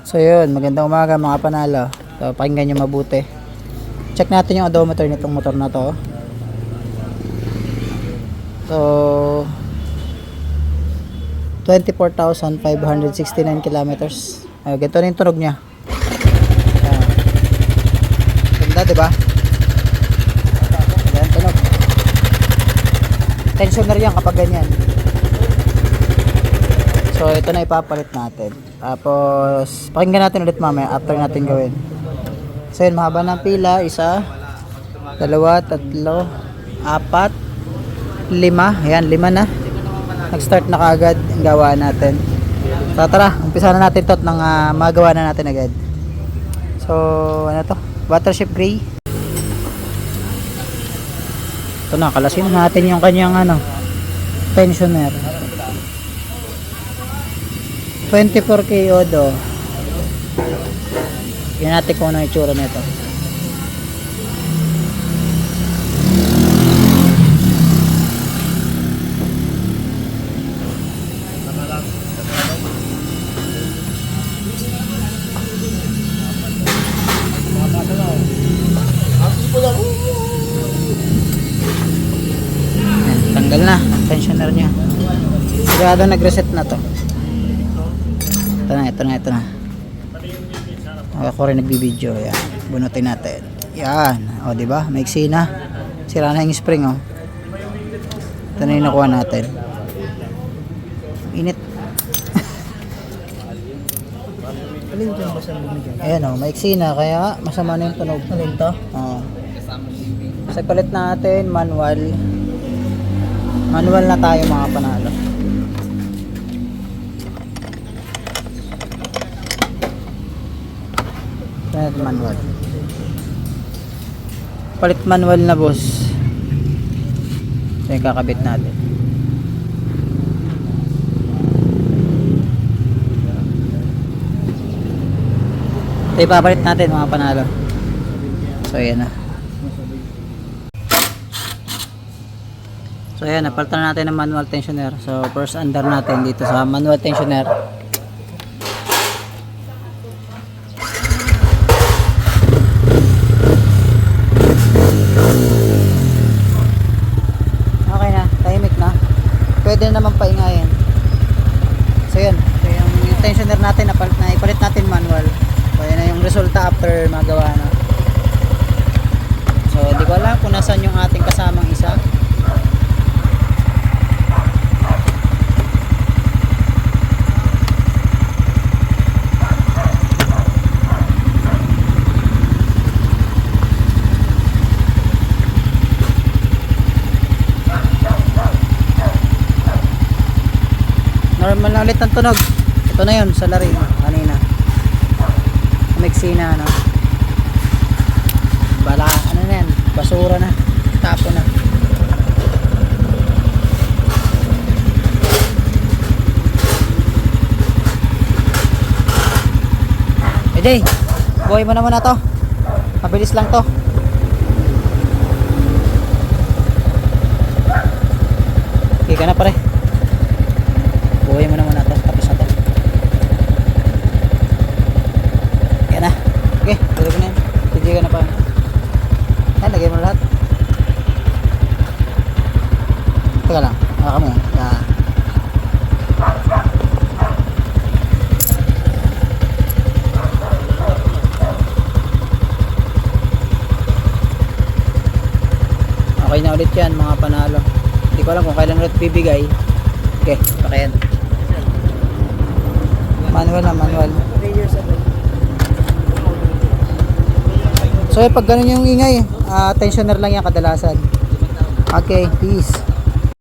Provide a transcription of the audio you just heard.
So yun, magandang umaga mga panalo. So pakinggan nyo mabuti. Check natin yung odometer nitong motor na to. So 24,569 kilometers. Ganito na yung tunog nya. Ganda, diba? Yan tunog. Tensioner yan kapag ganyan. So ito na ipapalit natin. Tapos pakinggan natin ulit mamaya after natin gawin. So yun, mahaba ng pila. 1, 2, 3, 4, 5. Ayan, 5 na. Nag-start na kaagad ang gawa natin. So tara, umpisa na natin ito nang magawa na natin agad. So ano to? Watership gray. Ito na, kalasin natin yung kanyang tensioner. 24K odo. Tingnan natin kung ano yung itsura nito. Tanggal na tensioner niya. Sigurado nag-reset na to. Ito na. Ako rin nagbibideo. Yan. Bunutin natin. Yan. O, diba? Maiksi na. Sira na yung spring, o. Ito na yung nakuha natin. Init. Ayan, o. Maiksi na. Kaya masama na yung tunog. Alin to? O. Sa palit natin, manual. Manual na tayo mga panalo. Manual. Palit manual na, boss. Ito yung kakabit natin. Ito yung papalit natin mga panalo. So ayan na. So ayan, napalitan natin ng manual tensioner. So first under natin dito sa manual tensioner. Pwede naman paingayin. So yun, so yung tensioner natin ipalit natin manual. So yun na yung resulta after magawa na. So di ko alam kung nasan yung ating kasamang isa. Normal na ulit ang tunog. Ito na yun sa lari kanina. Meksina bala na yan, basura na, tapo na. Ede, buhay mo na muna to. Mabilis lang to. Okay ka na pare. Buhay mo na muna ito. Tapos na ito. Yan na. Okay. Tuloy ko na yan. Hindi ka na pa. Yan. Lagay mo lahat. Teka lang. Naka mo yan. Yan. Okay na ulit yan mga panalo. Hindi ko alam kung kailan ulit bibigay. Okay. Pakayan. Manual. So pag ganun yung ingay, tensioner lang yan kadalasan. Okay, peace.